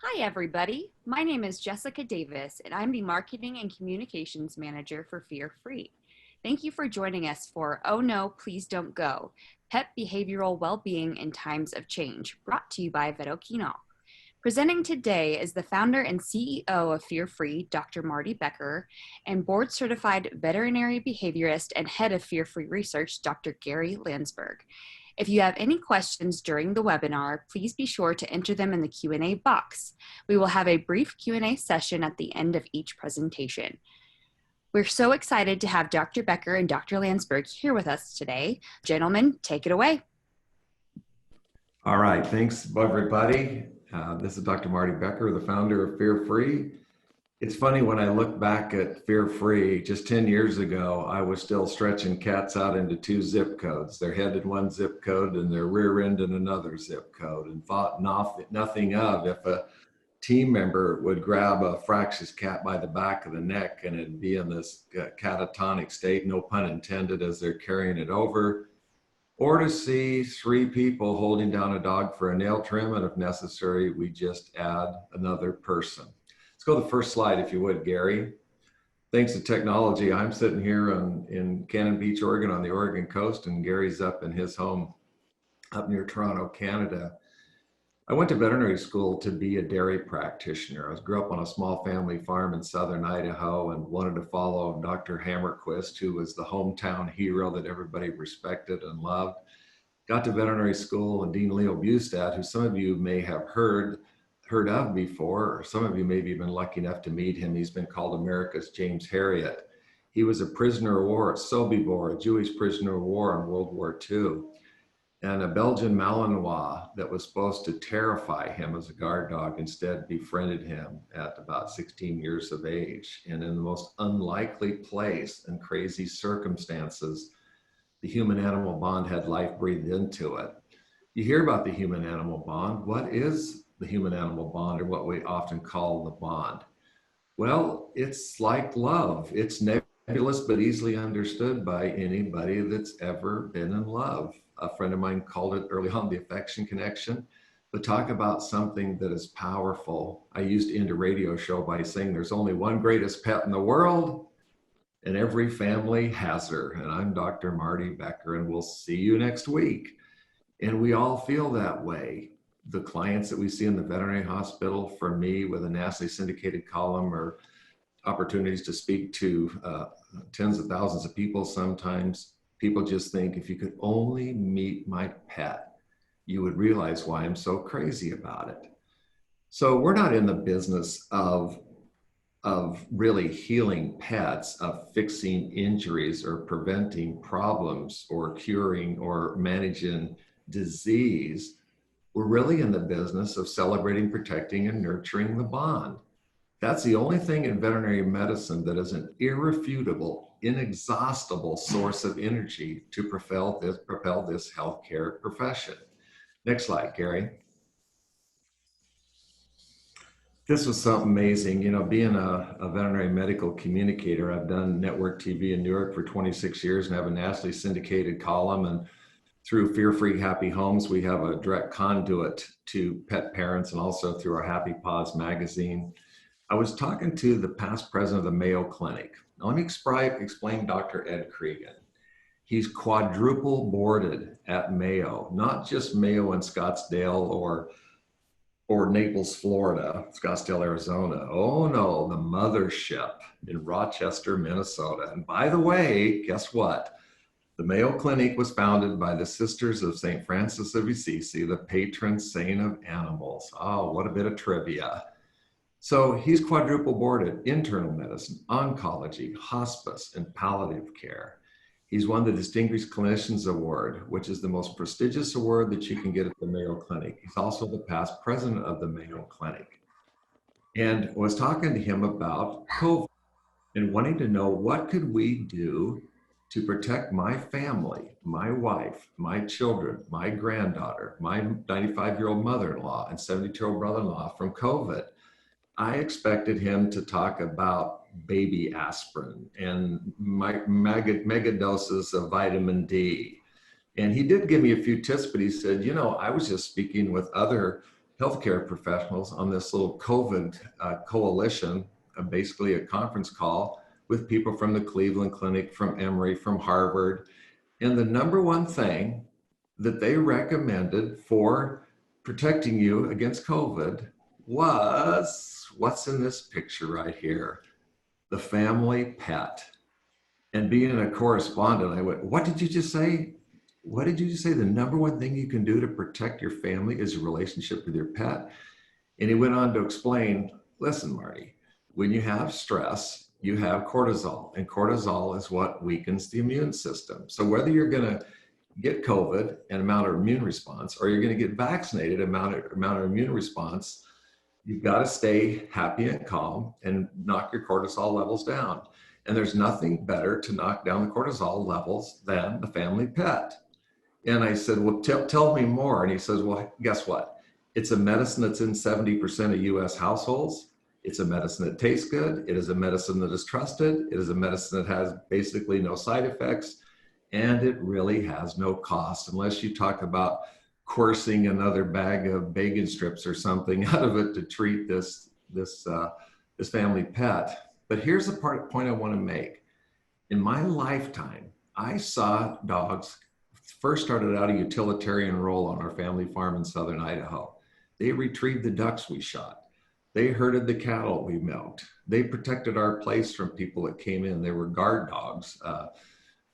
Hi, everybody. My name is Jessica Davis, and I'm the Marketing and Communications Manager for Fear Free. Thank you for joining us for Oh No, Please Don't Go, Pet Behavioral Wellbeing in Times of Change, brought to you by VetOkino. Presenting today is the founder and CEO of Fear Free, Dr. Marty Becker, and board-certified veterinary behaviorist and head of Fear Free Research, Dr. Gary Landsberg. If you have any questions during the webinar, please be sure to enter them in the Q&A box. We will have a brief Q&A session at the end of each presentation. We're so excited to have Dr. Becker and Dr. Landsberg here with us today. Gentlemen, take it away. All right, thanks everybody. This is Dr. Marty Becker, the founder of Fear Free. It's funny when I look back at Fear Free, just 10 years ago, I was still stretching cats out into 2 zip codes. Their head in one zip code and their rear end in another zip code, and thought nothing of if a team member would grab a fractious cat by the back of the neck and it'd be in this catatonic state, no pun intended, as they're carrying it over, or to see 3 people holding down a dog for a nail trim, and if necessary, we just add another person. Let's go to the first slide, if you would, Gary. Thanks to technology, I'm sitting here in Cannon Beach, Oregon, on the Oregon coast, and Gary's up in his home up near Toronto, Canada. I went to veterinary school to be a dairy practitioner. I grew up on a small family farm in southern Idaho and wanted to follow Dr. Hammerquist, who was the hometown hero that everybody respected and loved. Got to veterinary school, and Dean Leo Bustad, who some of you may have heard of before, or some of you may have been lucky enough to meet him. He's been called America's James Herriot. He was a prisoner of war at Sobibor, a Jewish prisoner of war in World War II. And a Belgian Malinois that was supposed to terrify him as a guard dog instead befriended him at about 16 years of age. And in the most unlikely place and crazy circumstances, the human-animal bond had life breathed into it. You hear about the human-animal bond. What is the human-animal bond, or what we often call the bond? Well, it's like love. It's nebulous but easily understood by anybody that's ever been in love. A friend of mine called it early on the affection connection. But talk about something that is powerful. I used to end a radio show by saying there's only one greatest pet in the world, and every family has her. And I'm Dr. Marty Becker, and we'll see you next week. And we all feel that way. The clients that we see in the veterinary hospital, for me, with a nationally syndicated column, or opportunities to speak to tens of thousands of people sometimes, people just think, if you could only meet my pet, you would realize why I'm so crazy about it. So we're not in the business of really healing pets, of fixing injuries or preventing problems or curing or managing disease. We're really in the business of celebrating, protecting, and nurturing the bond. That's the only thing in veterinary medicine that is an irrefutable, inexhaustible source of energy to propel this healthcare profession. Next slide, Gary. This was something amazing. You know, being a veterinary medical communicator, I've done network TV in New York for 26 years and have a nationally syndicated column, and through Fear Free Happy Homes, we have a direct conduit to pet parents, and also through our Happy Paws magazine. I was talking to the past president of the Mayo Clinic. Now, let me explain Dr. Ed Cregan. He's quadruple boarded at Mayo, not just Mayo in Scottsdale or Naples, Florida, Scottsdale, Arizona. Oh no, the mothership in Rochester, Minnesota. And by the way, guess what? The Mayo Clinic was founded by the Sisters of St. Francis of Assisi, the patron saint of animals. Oh, what a bit of trivia. So he's quadruple boarded: internal medicine, oncology, hospice, and palliative care. He's won the Distinguished Clinicians Award, which is the most prestigious award that you can get at the Mayo Clinic. He's also the past president of the Mayo Clinic. And I was talking to him about COVID and wanting to know, what could we do to protect my family, my wife, my children, my granddaughter, my 95-year-old mother-in-law, and 72-year-old brother-in-law from COVID. I expected him to talk about baby aspirin and mega doses of vitamin D. And he did give me a few tips, but he said, you know, I was just speaking with other healthcare professionals on this little COVID coalition, basically a conference call with people from the Cleveland Clinic, from Emory, from Harvard. And the number one thing that they recommended for protecting you against COVID was what's in this picture right here, the family pet. And being a correspondent, I went, what did you just say? What did you just say? The number one thing you can do to protect your family is your relationship with your pet. And he went on to explain, listen, Marty, when you have stress, you have cortisol, and cortisol is what weakens the immune system. So whether you're going to get COVID and mount an immune response, or you're going to get vaccinated and mount an immune response, you've got to stay happy and calm and knock your cortisol levels down. And there's nothing better to knock down the cortisol levels than the family pet. And I said, well, tell me more. And he says, well, guess what? It's a medicine that's in 70% of US households. It's a medicine that tastes good. It is a medicine that is trusted. It is a medicine that has basically no side effects. And it really has no cost unless you talk about coursing another bag of bacon strips or something out of it to treat this family pet. But here's the point I want to make. In my lifetime, I saw dogs first started out a utilitarian role on our family farm in southern Idaho. They retrieved the ducks we shot. They herded the cattle we milked. They protected our place from people that came in. They were guard dogs.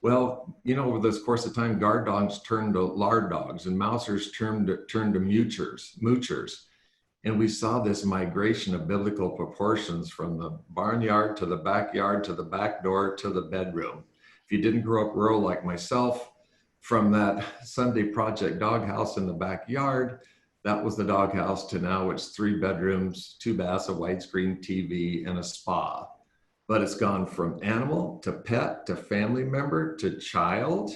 Well, you know, over this course of time, guard dogs turned to lard dogs, and mousers turned to moochers. And we saw this migration of biblical proportions from the barnyard to the backyard to the back door to the bedroom. If you didn't grow up rural like myself, from that Sunday Project doghouse in the backyard, that was the doghouse, to now it's 3 bedrooms, 2 baths, a widescreen TV, and a spa. But it's gone from animal to pet to family member to child.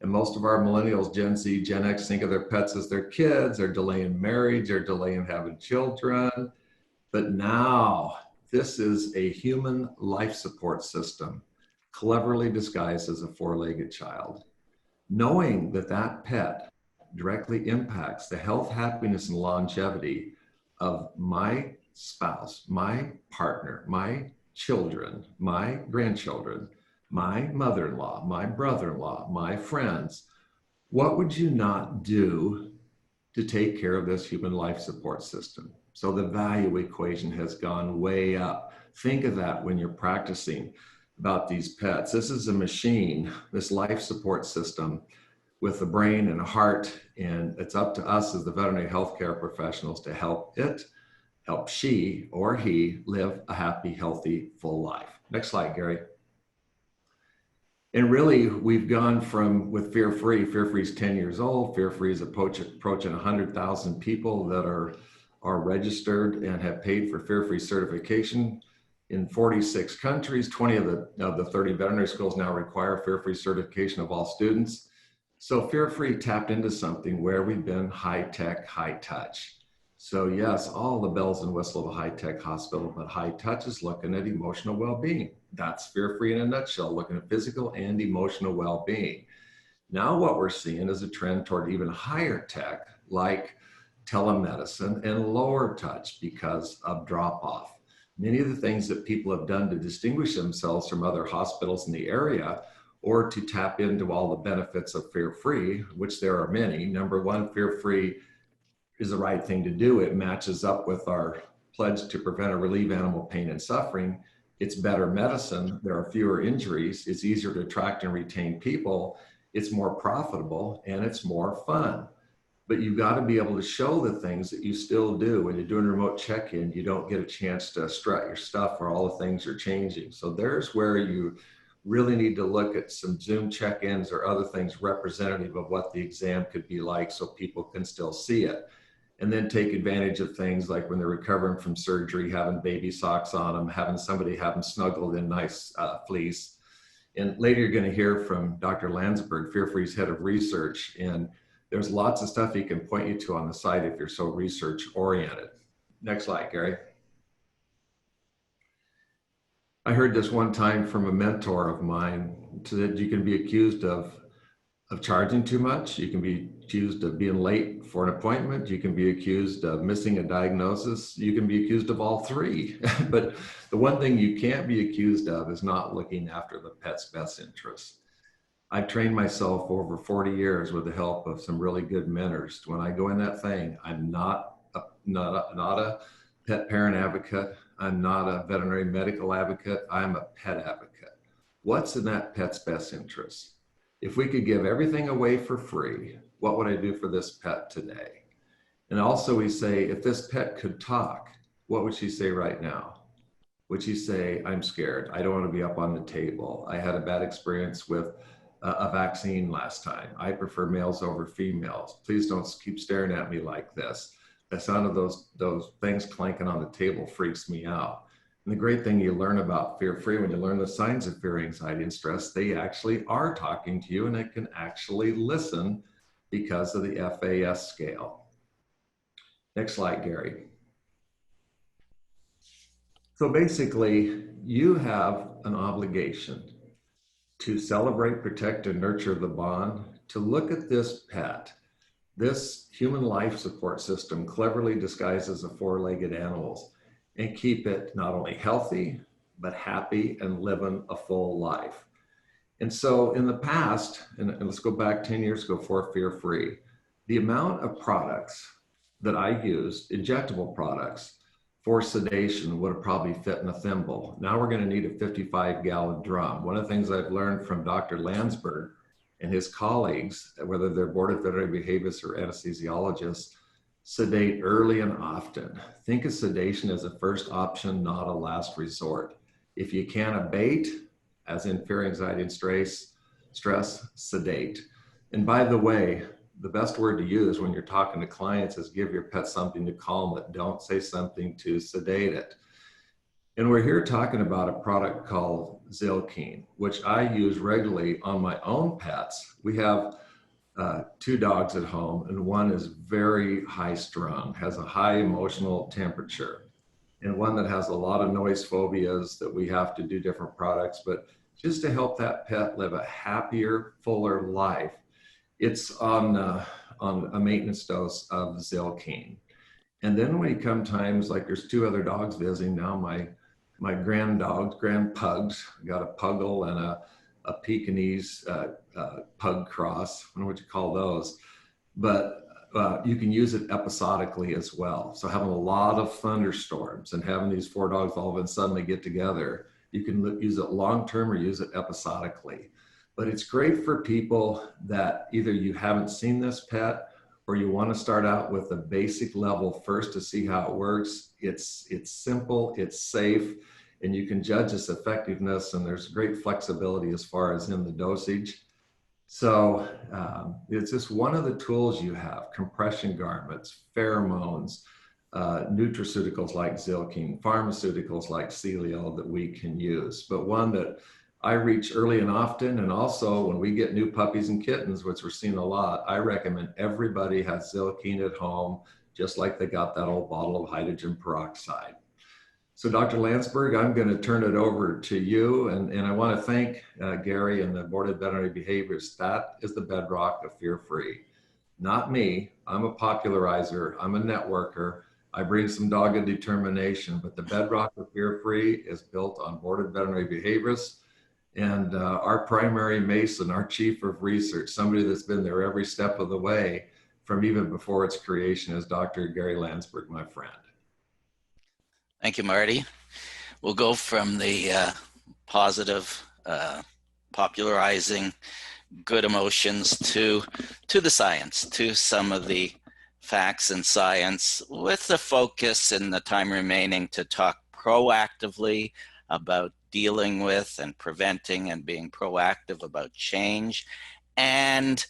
And most of our millennials, Gen Z, Gen X, think of their pets as their kids. They're delaying marriage, they're delaying having children. But now this is a human life support system, cleverly disguised as a 4-legged child. Knowing that that pet directly impacts the health, happiness, and longevity of my spouse, my partner, my children, my grandchildren, my mother-in-law, my brother-in-law, my friends, what would you not do to take care of this human life support system? So the value equation has gone way up. Think of that when you're practicing about these pets. This is a machine, this life support system with a brain and a heart, and it's up to us as the veterinary healthcare professionals to help it, help she or he live a happy, healthy, full life. Next slide, Gary. And really, we've gone from, with Fear Free is 10 years old. Fear Free is approaching 100,000 people that are registered and have paid for Fear Free certification in 46 countries. 20 of the 30 veterinary schools now require Fear Free certification of all students. So Fear Free tapped into something where we've been high tech, high touch. So yes, all the bells and whistles of a high tech hospital, but high touch is looking at emotional well-being. That's Fear Free in a nutshell, looking at physical and emotional well-being. Now what we're seeing is a trend toward even higher tech, like telemedicine, and lower touch because of drop-off. Many of the things that people have done to distinguish themselves from other hospitals in the area, or to tap into all the benefits of Fear Free, which there are many. Number one, Fear Free is the right thing to do. It matches up with our pledge to prevent or relieve animal pain and suffering. It's better medicine. There are fewer injuries. It's easier to attract and retain people. It's more profitable, and it's more fun. But you've got to be able to show the things that you still do. When you're doing remote check-in, you don't get a chance to strut your stuff where all the things are changing. So there's where you really need to look at some Zoom check-ins or other things representative of what the exam could be like so people can still see it. And then take advantage of things like when they're recovering from surgery, having baby socks on them, having somebody have them snuggled in nice fleece. And later you're going to hear from Dr. Landsberg, Fear Free's head of research. And there's lots of stuff he can point you to on the site if you're so research oriented. Next slide, Gary. I heard this one time from a mentor of mine, that you can be accused of of charging too much. You can be accused of being late for an appointment. You can be accused of missing a diagnosis. You can be accused of all three. But the one thing you can't be accused of is not looking after the pet's best interests. I've trained myself over 40 years with the help of some really good mentors. When I go in that thing, I'm not a pet parent advocate. I'm not a veterinary medical advocate. I'm a pet advocate. What's in that pet's best interest? If we could give everything away for free, what would I do for this pet today? And also we say, if this pet could talk, what would she say right now? Would she say, I'm scared. I don't want to be up on the table. I had a bad experience with a vaccine last time. I prefer males over females. Please don't keep staring at me like this. The sound of those things clanking on the table freaks me out. And the great thing you learn about fear-free, when you learn the signs of fear, anxiety, and stress, they actually are talking to you and they can actually listen because of the FAS scale. Next slide, Gary. So basically, you have an obligation to celebrate, protect, and nurture the bond, to look at this pet, this human life support system cleverly disguised as a four-legged animals, and keep it not only healthy, but happy and living a full life. And so in the past, and let's go back 10 years ago for fear-free, the amount of products that I used, injectable products, for sedation would have probably fit in a thimble. Now we're going to need a 55-gallon drum. One of the things I've learned from Dr. Landsberg and his colleagues, whether they're board of veterinary behaviorists or anesthesiologists, sedate early and often. Think of sedation as a first option, not a last resort. If you can't abate, as in fear, anxiety, and stress, sedate. And by the way, the best word to use when you're talking to clients is give your pet something to calm it. Don't say something to sedate it. And we're here talking about a product called Zylkene, which I use regularly on my own pets. We have 2 dogs at home, and one is very high strung, has a high emotional temperature, and one that has a lot of noise phobias that we have to do different products. But just to help that pet live a happier, fuller life, it's on a maintenance dose of Zylkene. And then when it comes times like there's 2 other dogs visiting now, my grand pugs, got a Puggle and a Pekingese pug cross. I don't know what you call those, but you can use it episodically as well. So having a lot of thunderstorms and having these 4 dogs all of a sudden get together, you can use it long-term or use it episodically. But it's great for people that either you haven't seen this pet or you want to start out with a basic level first to see how it works. It's simple, it's safe, and you can judge its effectiveness, and there's great flexibility as far as in the dosage. So it's just one of the tools you have: compression garments, pheromones, nutraceuticals like Zylkene, pharmaceuticals like Celio that we can use, but one that I reach early and often. And also when we get new puppies and kittens, which we're seeing a lot, I recommend everybody has Zylkene at home, just like they got that old bottle of hydrogen peroxide. So Dr. Landsberg, I'm going to turn it over to you. And I want to thank Gary and the Board of Veterinary Behaviors. That is the bedrock of fear-free. Not me. I'm a popularizer. I'm a networker. I bring some dogged determination, but the bedrock of fear-free is built on Board of Veterinary Behaviorists. And our primary mason, our chief of research, somebody that's been there every step of the way from even before its creation, is Dr. Gary Landsberg, my friend. Thank you, Marty. We'll go from the positive, popularizing good emotions to the science, to some of the facts and science, with the focus in the time remaining to talk proactively about dealing with and preventing and being proactive about change, and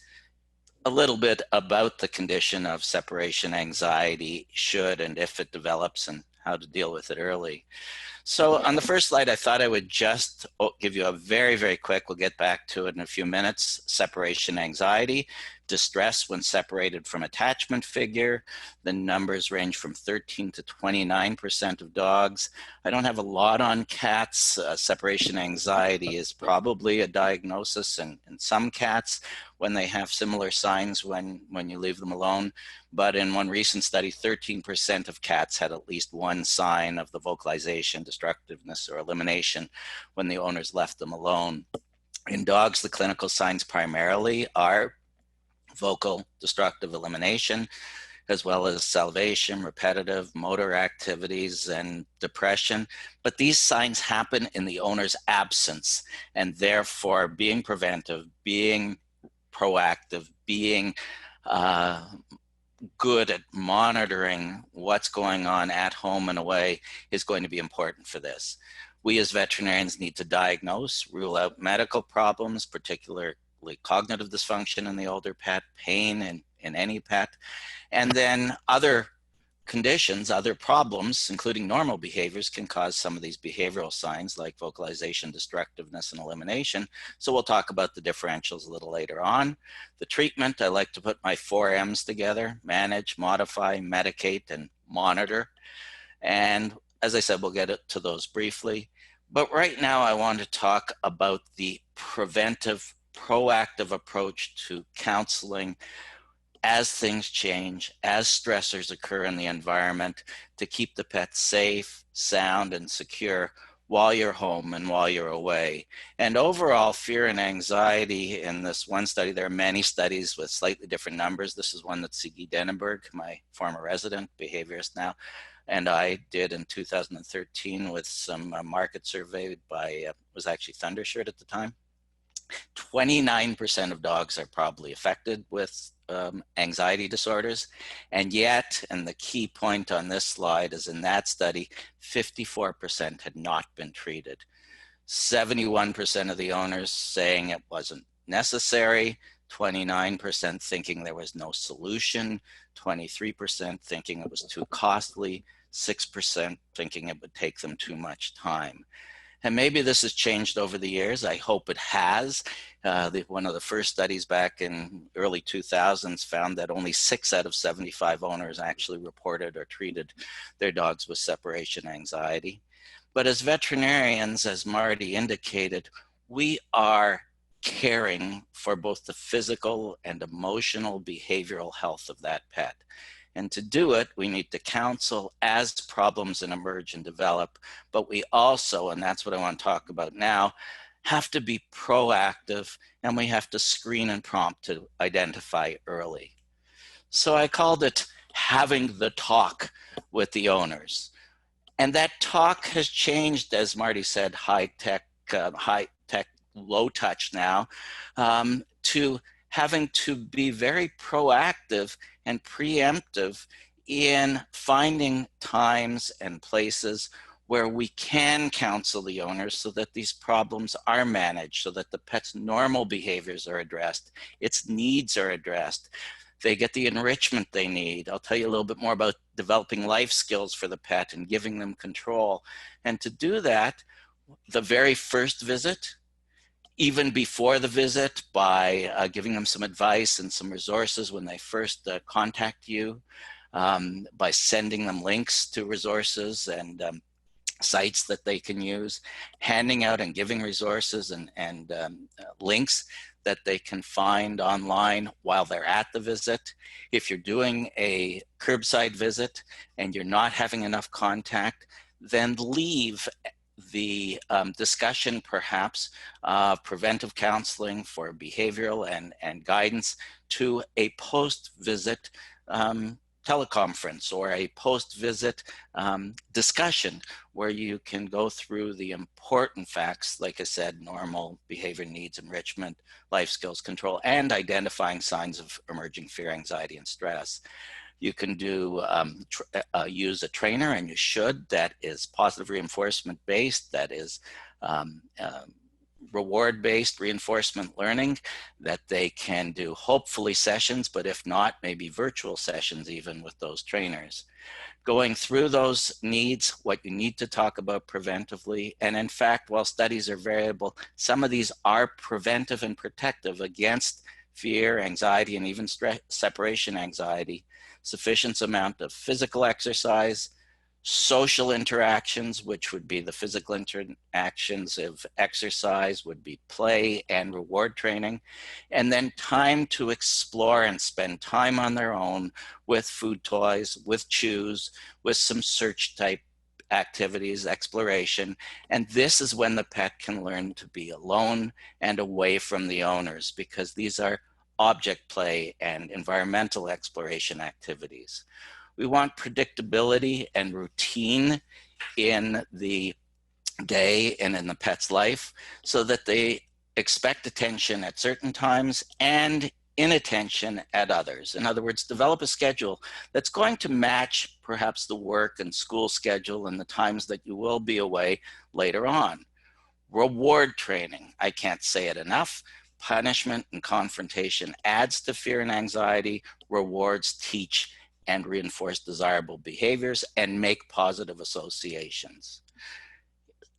a little bit about the condition of separation anxiety, should and if it develops, and how to deal with it early. So on the first slide, I thought I would just give you a very, very quick, we'll get back to it in a few minutes, separation anxiety, distress when separated from attachment figure. The numbers range from 13 to 29% of dogs. I don't have a lot on cats. Separation anxiety is probably a diagnosis in some cats when they have similar signs when you leave them alone. But in one recent study, 13% of cats had at least one sign of the vocalization, destructiveness, or elimination when the owners left them alone. In dogs, the clinical signs primarily are vocal, destructive, elimination, as well as salivation, repetitive, motor activities, and depression. But these signs happen in the owner's absence, and therefore being preventive, being proactive, being good at monitoring what's going on at home and away is going to be important for this. We as veterinarians need to diagnose, rule out medical problems, particularly cognitive dysfunction in the older pet, pain in any pet, and then other conditions, other problems, including normal behaviors, can cause some of these behavioral signs like vocalization, destructiveness, and elimination. So we'll talk about the differentials a little later on. The treatment, I like to put my 4 M's together: manage, modify, medicate, and monitor. And as I said, we'll get to those briefly. But right now I want to talk about the preventive, proactive approach to counseling as things change, as stressors occur in the environment, to keep the pet safe, sound, and secure while you're home and while you're away. And overall, fear and anxiety in this one study, there are many studies with slightly different numbers. This is one that Siggy Denenberg, my former resident, behaviorist now, and I did in 2013 with some market survey by, was actually Thundershirt at the time. 29% of dogs are probably affected with anxiety disorders. And yet, and the key point on this slide is in that study, 54% had not been treated. 71% of the owners saying it wasn't necessary, 29% thinking there was no solution, 23% thinking it was too costly, 6% thinking it would take them too much time. And maybe this has changed over the years. I hope it has. One of the first studies back in early 2000s found that only 6 out of 75 owners actually reported or treated their dogs with separation anxiety. But as veterinarians, as Marty indicated, we are caring for both the physical and emotional behavioral health of that pet. And to do it, we need to counsel as problems emerge and develop, but we also, and that's what I want to talk about now, have to be proactive, and we have to screen and prompt to identify early. So I called it having the talk with the owners. And that talk has changed, as Marty said, high tech, low touch now, to having to be very proactive and preemptive in finding times and places where we can counsel the owners so that these problems are managed, so that the pet's normal behaviors are addressed, its needs are addressed, they get the enrichment they need. I'll tell you a little bit more about developing life skills for the pet and giving them control. And to do that, the very first visit, even before the visit, by giving them some advice and some resources when they first contact you, by sending them links to resources and sites that they can use, handing out and giving resources and links that they can find online while they're at the visit. If you're doing a curbside visit and you're not having enough contact, then leave the discussion perhaps preventive counseling for behavioral and guidance to a post-visit teleconference or a post-visit discussion where you can go through the important facts, like I said, normal behavior needs, enrichment, life skills, control, and identifying signs of emerging fear, anxiety, and stress. You can do use a trainer, and you should, that is positive reinforcement based, that is reward-based reinforcement learning that they can do hopefully sessions, but if not, maybe virtual sessions even with those trainers. Going through those needs, what you need to talk about preventively. And in fact, while studies are variable, some of these are preventive and protective against fear, anxiety, and even separation anxiety. Sufficient amount of physical exercise, social interactions, which would be the physical interactions of exercise, would be play and reward training, and then time to explore and spend time on their own with food toys, with chews, with some search type activities, exploration. And this is when the pet can learn to be alone and away from the owners, because these are object play and environmental exploration activities. We want predictability and routine in the day and in the pet's life so that they expect attention at certain times and inattention at others. In other words, develop a schedule that's going to match perhaps the work and school schedule and the times that you will be away later on. Reward training, I can't say it enough. Punishment and confrontation adds to fear and anxiety. Rewards teach and reinforce desirable behaviors and make positive associations.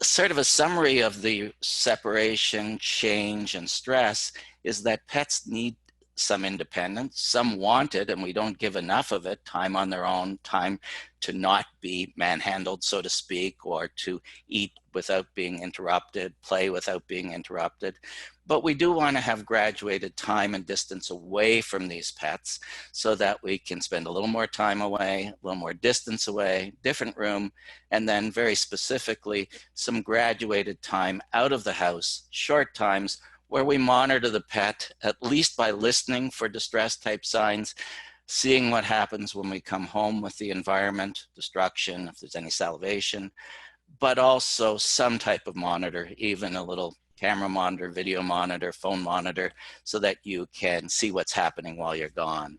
Sort of a summary of the separation, change, and stress is that pets need some independence, some want it, and we don't give enough of it, time on their own, time to not be manhandled, so to speak, or to eat without being interrupted, play without being interrupted. But we do want to have graduated time and distance away from these pets so that we can spend a little more time away, a little more distance away, different room, and then very specifically, some graduated time out of the house, short times, where we monitor the pet, at least by listening for distress type signs, seeing what happens when we come home with the environment, destruction, if there's any salivation, but also some type of monitor, even a little camera monitor, video monitor, phone monitor, so that you can see what's happening while you're gone.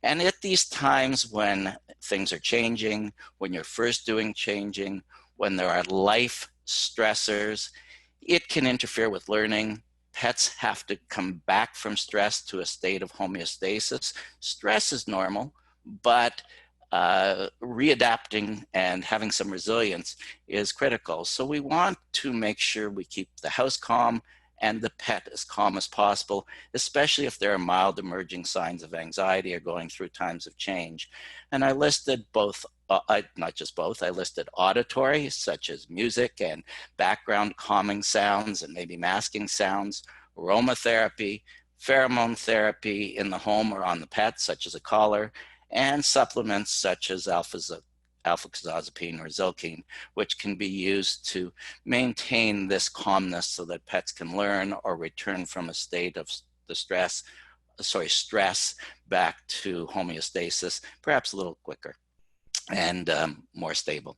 And at these times when things are changing, when you're first doing changing, when there are life stressors, it can interfere with learning. Pets have to come back from stress to a state of homeostasis. Stress is normal, but readapting and having some resilience is critical. So we want to make sure we keep the house calm and the pet as calm as possible, especially if there are mild emerging signs of anxiety or going through times of change. And I listed both, not just both, I listed auditory, such as music and background calming sounds and maybe masking sounds, aromatherapy, pheromone therapy in the home or on the pet, such as a collar, and supplements such as alpha-clozapine or zilkine, which can be used to maintain this calmness so that pets can learn or return from a state of the stress back to homeostasis, perhaps a little quicker and more stable.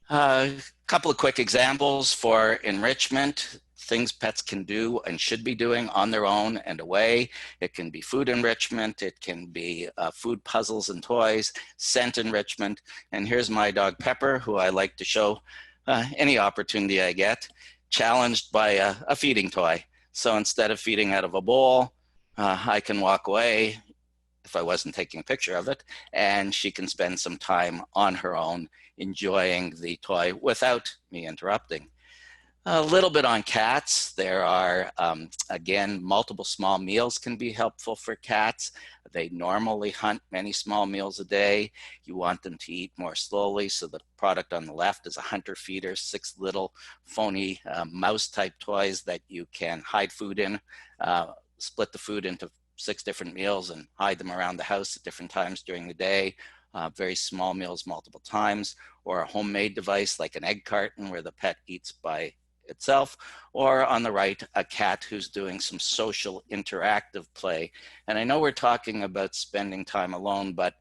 A couple of quick examples for enrichment. Things pets can do and should be doing on their own and away. It can be food enrichment, it can be food puzzles and toys, scent enrichment. And here's my dog Pepper, who I like to show any opportunity I get, challenged by a feeding toy. So instead of feeding out of a bowl, I can walk away if I wasn't taking a picture of it, and she can spend some time on her own enjoying the toy without me interrupting. A little bit on cats. There are, again, multiple small meals can be helpful for cats. They normally hunt many small meals a day. You want them to eat more slowly. So the product on the left is a hunter feeder, 6 little phony mouse type toys that you can hide food in, split the food into 6 different meals and hide them around the house at different times during the day. Very small meals multiple times, or a homemade device like an egg carton where the pet eats by itself, or on the right, a cat who's doing some social interactive play. And I know we're talking about spending time alone, but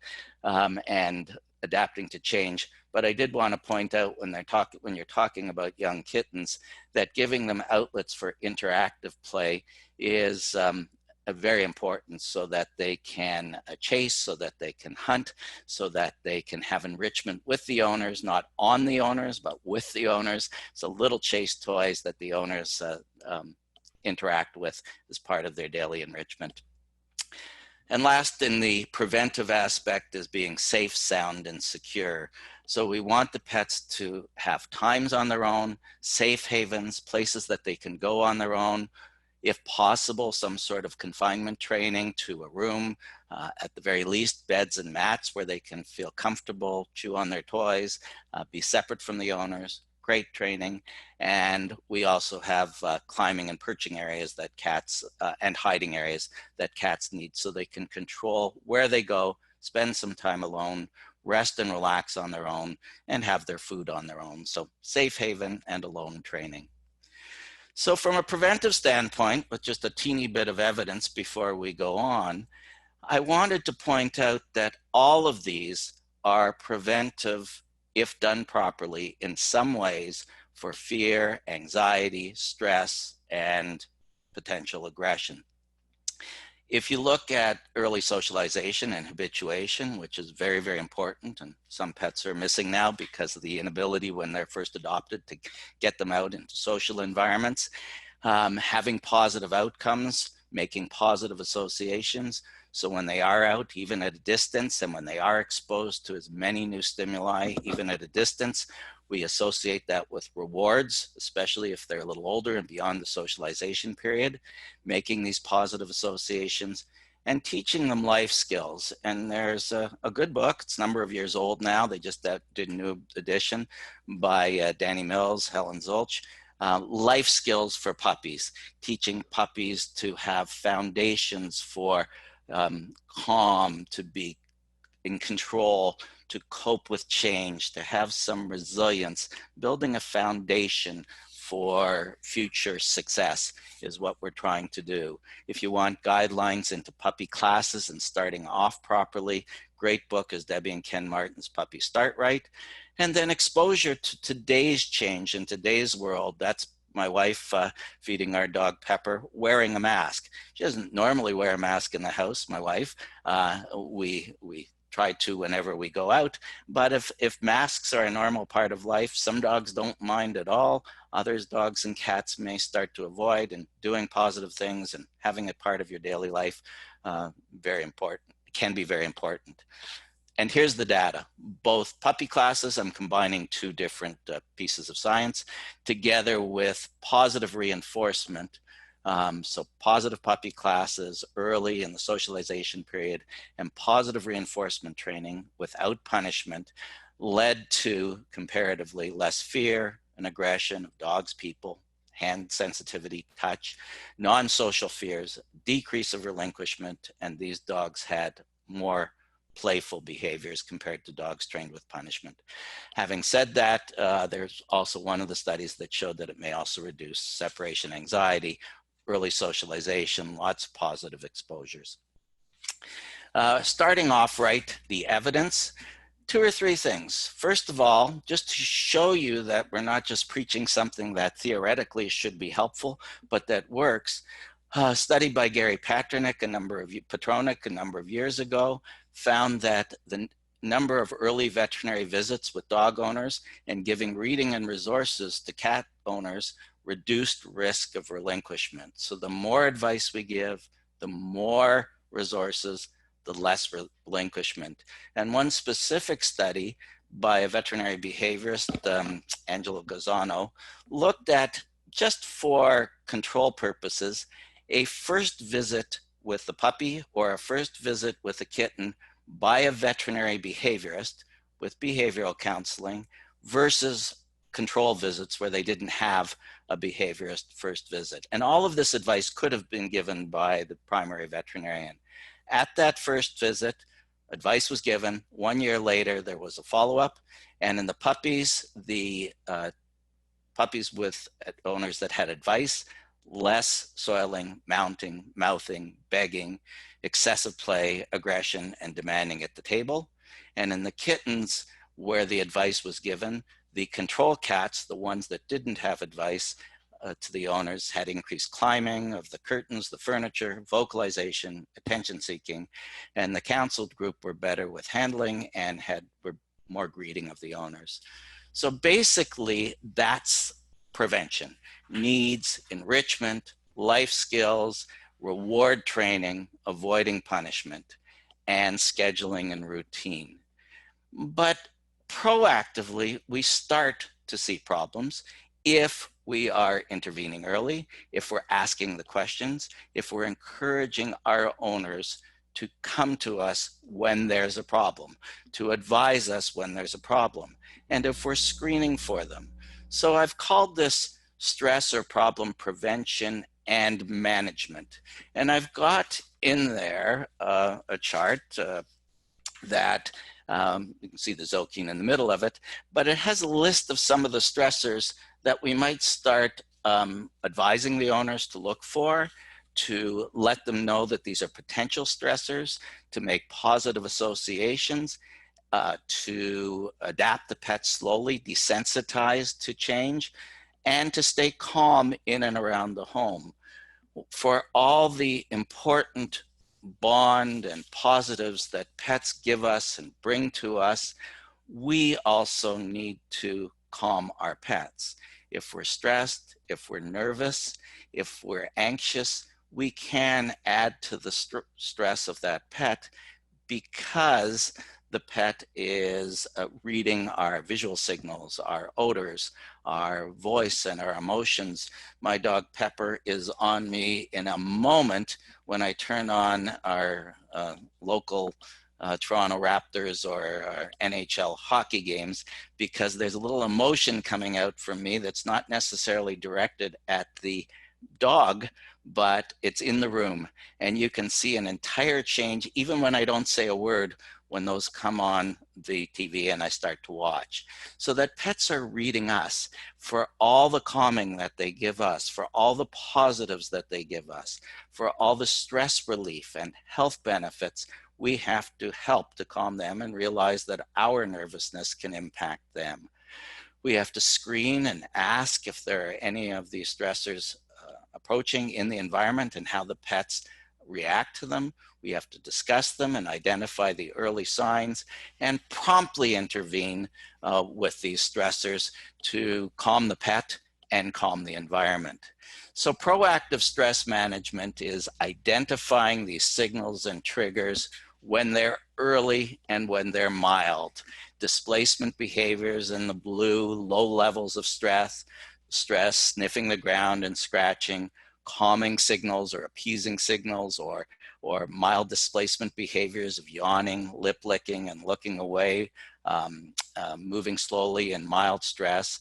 and adapting to change, but I did want to point out when you're talking about young kittens, that giving them outlets for interactive play is very important so that they can chase, so that they can hunt, so that they can have enrichment with the owners, not on the owners, but with the owners. So little chase toys that the owners interact with as part of their daily enrichment. And last, in the preventive aspect, is being safe, sound, and secure. So we want the pets to have times on their own, safe havens, places that they can go on their own. If possible, some sort of confinement training to a room, at the very least, beds and mats where they can feel comfortable, chew on their toys, be separate from the owners. Great training. And we also have climbing and perching areas that cats and hiding areas that cats need, so they can control where they go, spend some time alone, rest and relax on their own, and have their food on their own. So safe haven and alone training. So from a preventive standpoint, with just a teeny bit of evidence before we go on, I wanted to point out that all of these are preventive if done properly in some ways for fear, anxiety, stress, and potential aggression. If you look at early socialization and habituation, which is very, very important, and some pets are missing now because of the inability when they're first adopted to get them out into social environments, having positive outcomes, making positive associations. So when they are out, even at a distance, and when they are exposed to as many new stimuli, even at a distance, we associate that with rewards, especially if they're a little older and beyond the socialization period, making these positive associations and teaching them life skills. And there's a good book, it's a number of years old now. They just did a new edition by Danny Mills, Helen Zulch, Life Skills for Puppies, teaching puppies to have foundations for calm, to be in control, to cope with change, to have some resilience. Building a foundation for future success is what we're trying to do. If you want guidelines into puppy classes and starting off properly, great book is Debbie and Ken Martin's Puppy Start Right. And then exposure to today's change in today's world. That's my wife feeding our dog Pepper, wearing a mask. She doesn't normally wear a mask in the house, my wife. We try to whenever we go out. But if masks are a normal part of life, some dogs don't mind at all. Others, dogs and cats, may start to avoid, and doing positive things and having it part of your daily life, very important, can be very important. And here's the data. Both puppy classes, I'm combining two different pieces of science, together with positive reinforcement. So positive puppy classes early in the socialization period and positive reinforcement training without punishment led to comparatively less fear and aggression of dogs, people, hand sensitivity, touch, non-social fears, decrease of relinquishment, and these dogs had more playful behaviors compared to dogs trained with punishment. Having said that, there's also one of the studies that showed that it may also reduce separation anxiety, early socialization, lots of positive exposures. Starting off right, the evidence, 2 or 3 things. First of all, just to show you that we're not just preaching something that theoretically should be helpful, but that works. A study by Gary Patronic, a number of years ago, found that the number of early veterinary visits with dog owners and giving reading and resources to cat owners reduced risk of relinquishment. So the more advice we give, the more resources, the less relinquishment. And one specific study by a veterinary behaviorist, Angelo Gazzano, looked at, just for control purposes, a first visit with the puppy or a first visit with a kitten by a veterinary behaviorist with behavioral counseling versus control visits where they didn't have a behaviorist first visit. And all of this advice could have been given by the primary veterinarian. At that first visit, advice was given. 1 year later, there was a follow-up. And in the puppies with owners that had advice, less soiling, mounting, mouthing, begging, excessive play, aggression, and demanding at the table. And in the kittens where the advice was given, the control cats, the ones that didn't have advice, to the owners had increased climbing of the curtains, the furniture, vocalization, attention seeking, and the counseled group were better with handling and were more greeting of the owners. So basically that's prevention: needs, enrichment, life skills, reward training, avoiding punishment, and scheduling and routine. But proactively, we start to see problems if we are intervening early, if we're asking the questions, if we're encouraging our owners to come to us when there's a problem, to advise us when there's a problem, and if we're screening for them. So I've called this stress or problem prevention and management. And I've got in there a chart that you can see the Zokine in the middle of it, but it has a list of some of the stressors that we might start advising the owners to look for, to let them know that these are potential stressors, to make positive associations, to adapt the pet slowly, desensitize to change, and to stay calm in and around the home. For all the important bond and positives that pets give us and bring to us, we also need to calm our pets. If we're stressed, if we're nervous, if we're anxious, we can add to the stress of that pet because the pet is reading our visual signals, our odors, our voice, and our emotions. My dog Pepper is on me in a moment when I turn on our local Toronto Raptors or our NHL hockey games, because there's a little emotion coming out from me that's not necessarily directed at the dog, but it's in the room. And you can see an entire change, even when I don't say a word, when those come on the TV and I start to watch. So that pets are reading us for all the calming that they give us, for all the positives that they give us, for all the stress relief and health benefits. We have to help to calm them and realize that our nervousness can impact them. We have to screen and ask if there are any of these stressors approaching in the environment and how the pets react to them. We have to discuss them and identify the early signs and promptly intervene with these stressors to calm the pet and calm the environment. So proactive stress management is identifying these signals and triggers when they're early and when they're mild. Displacement behaviors in the blue, low levels of stress, sniffing the ground and scratching, calming signals or appeasing signals, or mild displacement behaviors of yawning, lip licking, and looking away, moving slowly, and mild stress.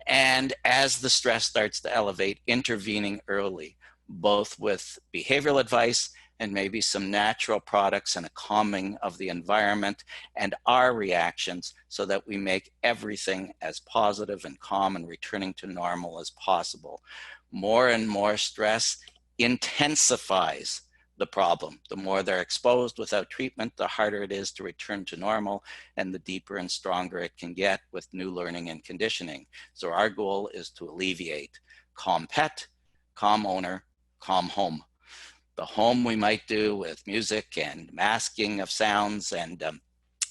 And as the stress starts to elevate, intervening early, both with behavioral advice and maybe some natural products and a calming of the environment and our reactions, so that we make everything as positive and calm and returning to normal as possible. More and more stress intensifies the problem. The more they're exposed without treatment, the harder it is to return to normal, and the deeper and stronger it can get with new learning and conditioning. So our goal is to alleviate. Calm pet, calm owner, calm home. The home we might do with music and masking of sounds and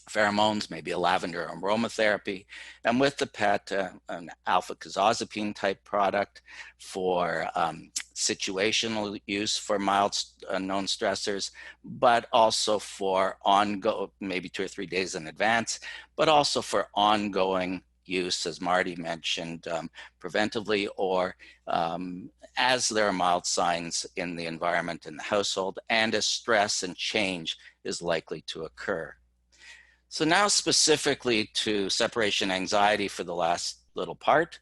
pheromones, maybe a lavender aromatherapy, and with the pet, an alpha-casozepine type product for situational use for mild known stressors, but also for ongoing, maybe 2 or 3 days in advance, but also for ongoing use, as Marty mentioned, preventively, or as there are mild signs in the environment in the household, and as stress and change is likely to occur. So now specifically to separation anxiety for the last little part,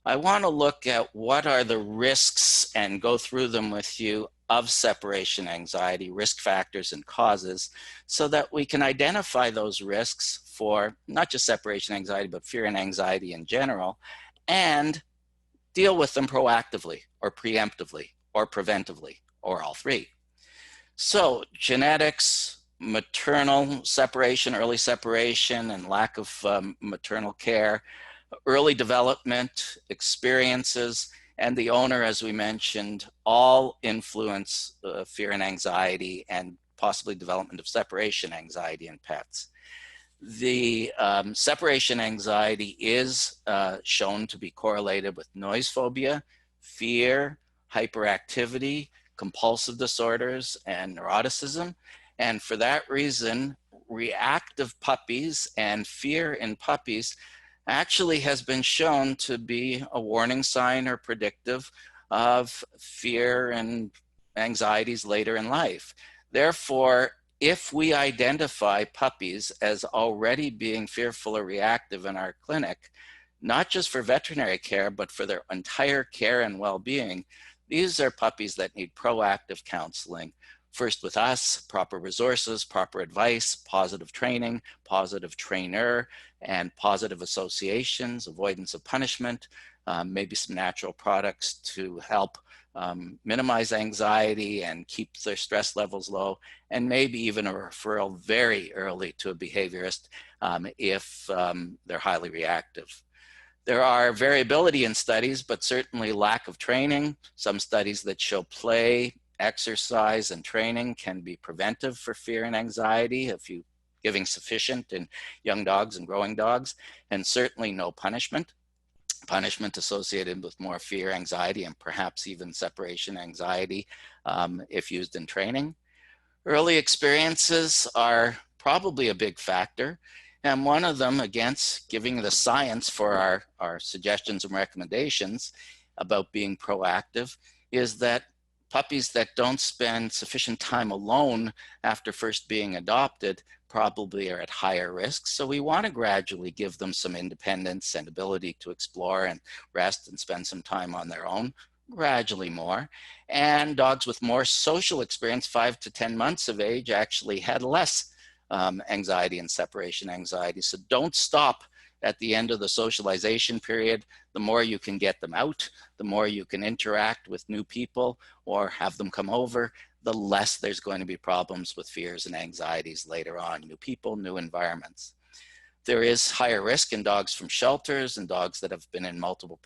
I want to look at what are the risks and go through them with you of separation anxiety, risk factors and causes, so that we can identify those risks for not just separation anxiety, but fear and anxiety in general, and deal with them proactively or preemptively or preventively or all three. So genetics, maternal separation, early separation, and lack of maternal care, early development, experiences, and the owner, as we mentioned, all influence fear and anxiety and possibly development of separation anxiety in pets. The separation anxiety is shown to be correlated with noise phobia, fear, hyperactivity, compulsive disorders, and neuroticism. And for that reason, reactive puppies and fear in puppies actually has been shown to be a warning sign or predictive of fear and anxieties later in life. Therefore, if we identify puppies as already being fearful or reactive in our clinic, not just for veterinary care, but for their entire care and well-being, these are puppies that need proactive counseling. First with us, proper resources, proper advice, positive training, positive trainer, and positive associations, avoidance of punishment, maybe some natural products to help minimize anxiety and keep their stress levels low, and maybe even a referral very early to a behaviorist if they're highly reactive. There are variability in studies, but certainly lack of training. Some studies that show play, exercise, and training can be preventive for fear and anxiety if you giving sufficient in young dogs and growing dogs, and certainly no punishment. Punishment associated with more fear, anxiety, and perhaps even separation anxiety if used in training. Early experiences are probably a big factor. And one of them, against giving the science for our suggestions and recommendations about being proactive, is that puppies that don't spend sufficient time alone after first being adopted probably are at higher risk. So we want to gradually give them some independence and ability to explore and rest and spend some time on their own, gradually more. And dogs with more social experience, 5 to 10 months of age, actually had less anxiety and separation anxiety. So don't stop at the end of the socialization period. The more you can get them out, the more you can interact with new people or have them come over, the less there's going to be problems with fears and anxieties later on, new people, new environments. There is higher risk in dogs from shelters and dogs that have been in multiple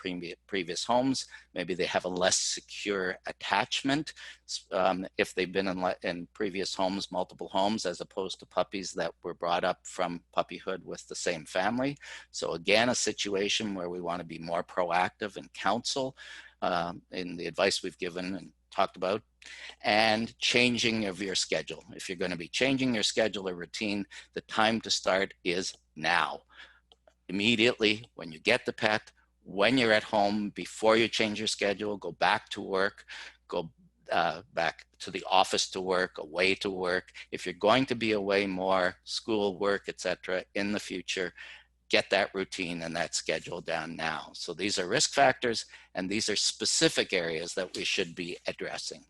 previous homes. Maybe they have a less secure attachment if they've been in previous homes, multiple homes, as opposed to puppies that were brought up from puppyhood with the same family. So again, a situation where we want to be more proactive and counsel in the advice we've given and talked about, and changing of your schedule. If you're going to be changing your schedule or routine, the time to start is now. Immediately when you get the pet, when you're at home, before you change your schedule, go back to work, go back to the office to work, away to work. If you're going to be away more, school, work, etc., in the future, get that routine and that schedule down now. So these are risk factors, and these are specific areas that we should be addressing.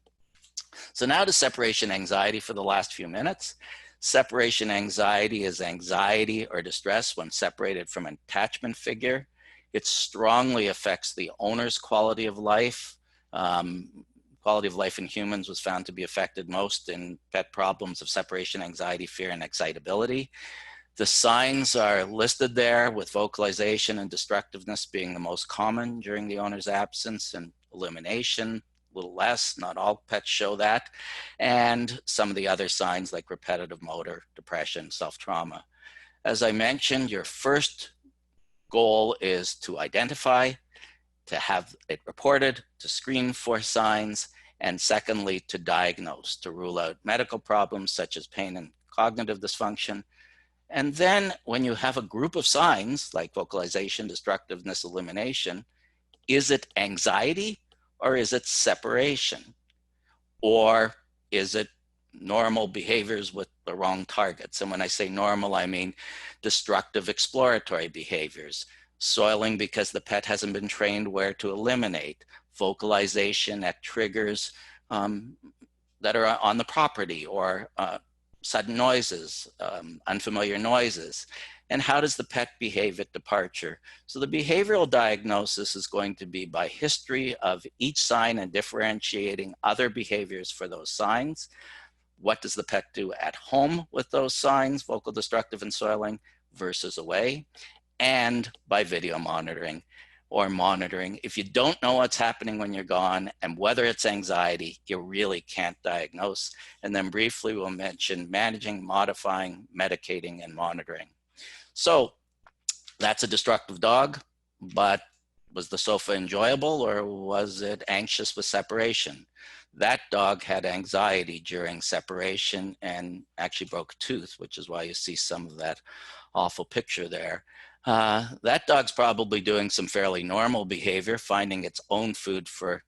So now to separation anxiety for the last few minutes. Separation anxiety is anxiety or distress when separated from an attachment figure. It strongly affects the owner's quality of life. Quality of life in humans was found to be affected most in pet problems of separation anxiety, fear, and excitability. The signs are listed there, with vocalization and destructiveness being the most common during the owner's absence, and elimination, a little less. Not all pets show that. And some of the other signs like repetitive motor, depression, self-trauma. As I mentioned, your first goal is to identify, to have it reported, to screen for signs, and secondly, to diagnose, to rule out medical problems such as pain and cognitive dysfunction. And then when you have a group of signs like vocalization, destructiveness, elimination, is it anxiety or is it separation? Or is it normal behaviors with the wrong targets? And when I say normal, I mean destructive exploratory behaviors, soiling because the pet hasn't been trained where to eliminate, vocalization at triggers that are on the property, or sudden noises, unfamiliar noises. And how does the pet behave at departure? So the behavioral diagnosis is going to be by history of each sign and differentiating other behaviors for those signs. What does the pet do at home with those signs, vocal, destructive, and soiling, versus away? And by video monitoring. or monitoring. If you don't know what's happening when you're gone and whether it's anxiety, you really can't diagnose. And then briefly we'll mention managing, modifying, medicating, and monitoring. So that's a destructive dog, but was the sofa enjoyable or was it anxious with separation? That dog had anxiety during separation and actually broke a tooth, which is why you see some of that awful picture there. That dog's probably doing some fairly normal behavior, finding its own food for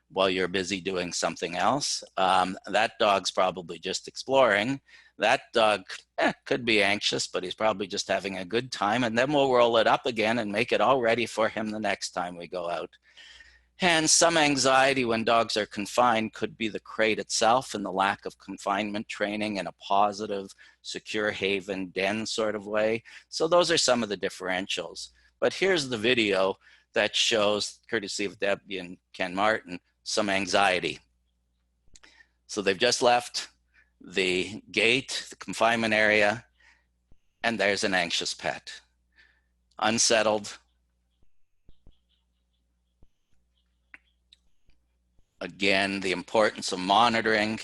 while you're busy doing something else. That dog's probably just exploring. That dog could be anxious, but he's probably just having a good time. And then we'll roll it up again and make it all ready for him the next time we go out. And some anxiety when dogs are confined could be the crate itself and the lack of confinement training in a positive, secure haven, den sort of way. So those are some of the differentials. But here's the video that shows, courtesy of Debbie and Ken Martin, some anxiety. So they've just left the gate, the confinement area, and there's an anxious pet. Unsettled. Again, the importance of monitoring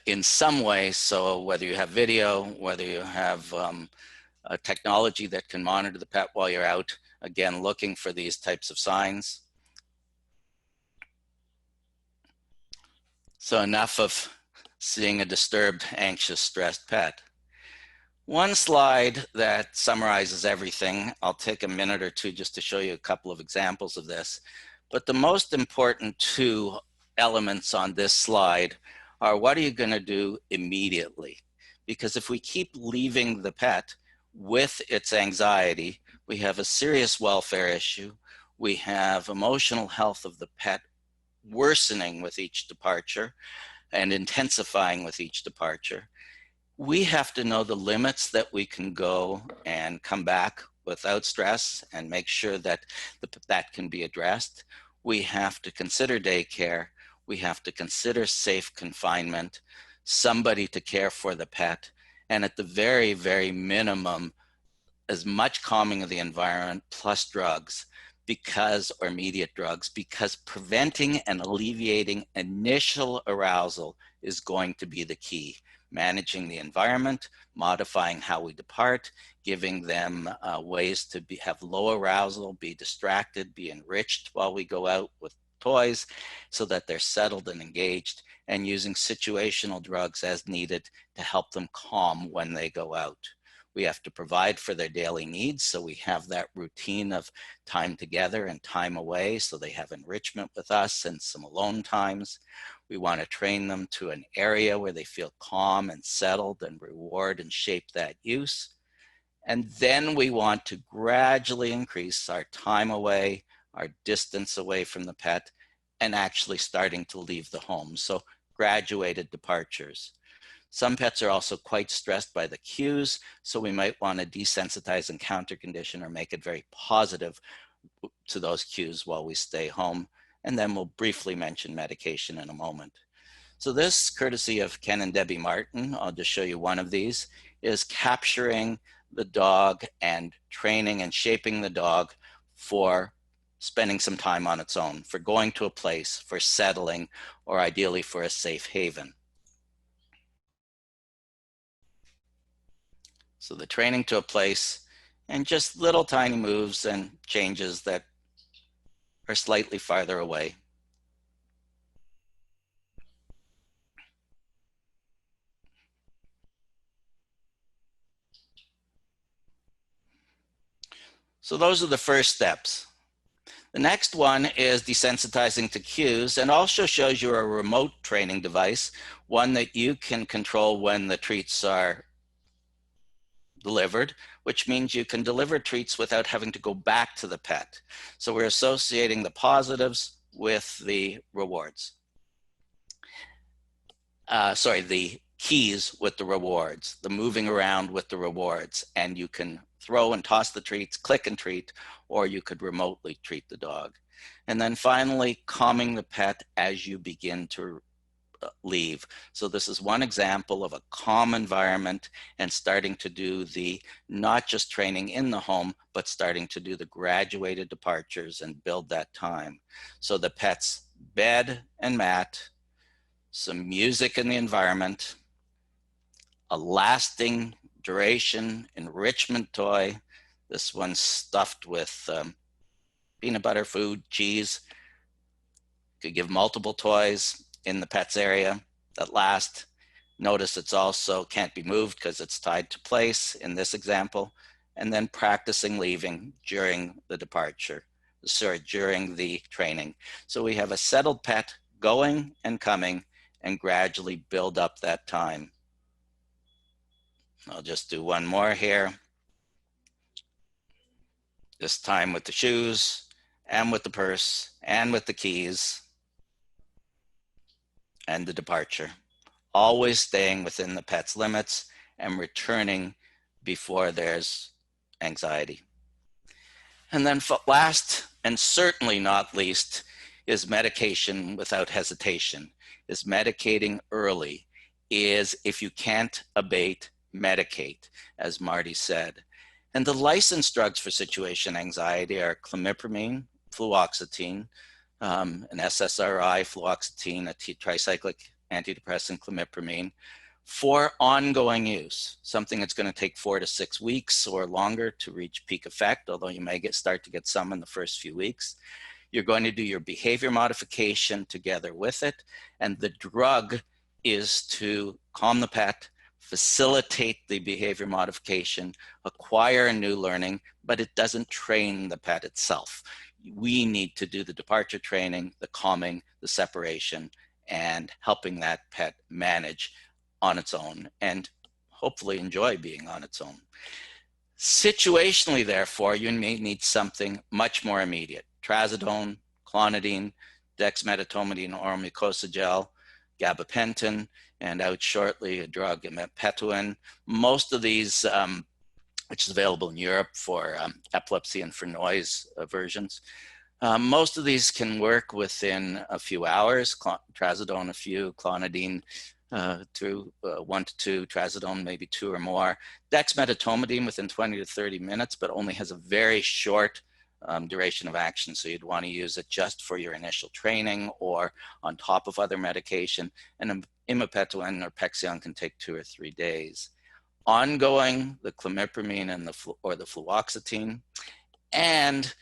in some way. So whether you have video, whether you have a technology that can monitor the pet while you're out, again, looking for these types of signs. So enough of seeing a disturbed, anxious, stressed pet. One slide that summarizes everything. I'll take a minute or two just to show you a couple of examples of this. But the most important two elements on this slide are what are you going to do immediately? Because if we keep leaving the pet with its anxiety, we have a serious welfare issue. We have emotional health of the pet worsening with each departure and intensifying with each departure. We have to know the limits that we can go and come back without stress and make sure that that can be addressed. We have to consider daycare. We have to consider safe confinement, somebody to care for the pet, and at the very, very minimum, as much calming of the environment plus drugs or immediate drugs, because preventing and alleviating initial arousal is going to be the key. Managing the environment, modifying how we depart, giving them ways to have low arousal, be distracted, be enriched while we go out with toys so that they're settled and engaged, and using situational drugs as needed to help them calm when they go out. We have to provide for their daily needs, so we have that routine of time together and time away, so they have enrichment with us and some alone times. We want to train them to an area where they feel calm and settled and reward and shape that use. And then we want to gradually increase our time away, our distance away from the pet, and actually starting to leave the home. So graduated departures. Some pets are also quite stressed by the cues, so we might want to desensitize and counter condition or make it very positive to those cues while we stay home. And then we'll briefly mention medication in a moment. So this, courtesy of Ken and Debbie Martin, I'll just show you one of these, is capturing the dog and training and shaping the dog for spending some time on its own, for going to a place, for settling, or ideally for a safe haven. So the training to a place and just little tiny moves and changes that are slightly farther away. So those are the first steps. The next one is desensitizing to cues, and also shows you a remote training device, one that you can control when the treats are delivered, which means you can deliver treats without having to go back to the pet. So we're associating the positives with the rewards. The keys with the rewards, the moving around with the rewards, and you can throw and toss the treats, click and treat, or you could remotely treat the dog. And then finally, calming the pet as you begin to leave. So this is one example of a calm environment and starting to do the, not just training in the home, but starting to do the graduated departures and build that time. So the pet's bed and mat, some music in the environment, a lasting duration enrichment toy. This one's stuffed with peanut butter, food, cheese. Could give multiple toys in the pet's area that last. Notice it's also can't be moved because it's tied to place in this example. And then practicing leaving during the departure, during the training. So we have a settled pet going and coming and gradually build up that time. I'll just do one more here. This time with the shoes and with the purse and with the keys and the departure. Always staying within the pet's limits and returning before there's anxiety. And then last and certainly not least is medication without hesitation, is medicating early, is if you can't abate, medicate, as Marty said. And the licensed drugs for situation anxiety are clomipramine, fluoxetine, an SSRI, fluoxetine, a tricyclic antidepressant, clomipramine, for ongoing use, something that's going to take 4 to 6 weeks or longer to reach peak effect, although you may start to get some in the first few weeks. You're going to do your behavior modification together with it, and the drug is to calm the pet, facilitate the behavior modification, acquire a new learning, but it doesn't train the pet itself. We need to do the departure training, the calming, the separation, and helping that pet manage on its own and hopefully enjoy being on its own. Situationally, therefore, you may need something much more immediate. Trazodone, clonidine, dexmedetomidine oral mucosa gel, gabapentin, and out shortly a drug, imapetuen. Most of these, which is available in Europe for epilepsy and for noise versions. Most of these can work within a few hours. Trazodone a few, clonidine through 1 to 2, trazodone maybe 2 or more. Dexmedetomidine within 20 to 30 minutes, but only has a very short duration of action. So you'd want to use it just for your initial training or on top of other medication. And imapetuen or Pexion can take 2 or 3 days. Ongoing, the clomipramine and the fluoxetine. And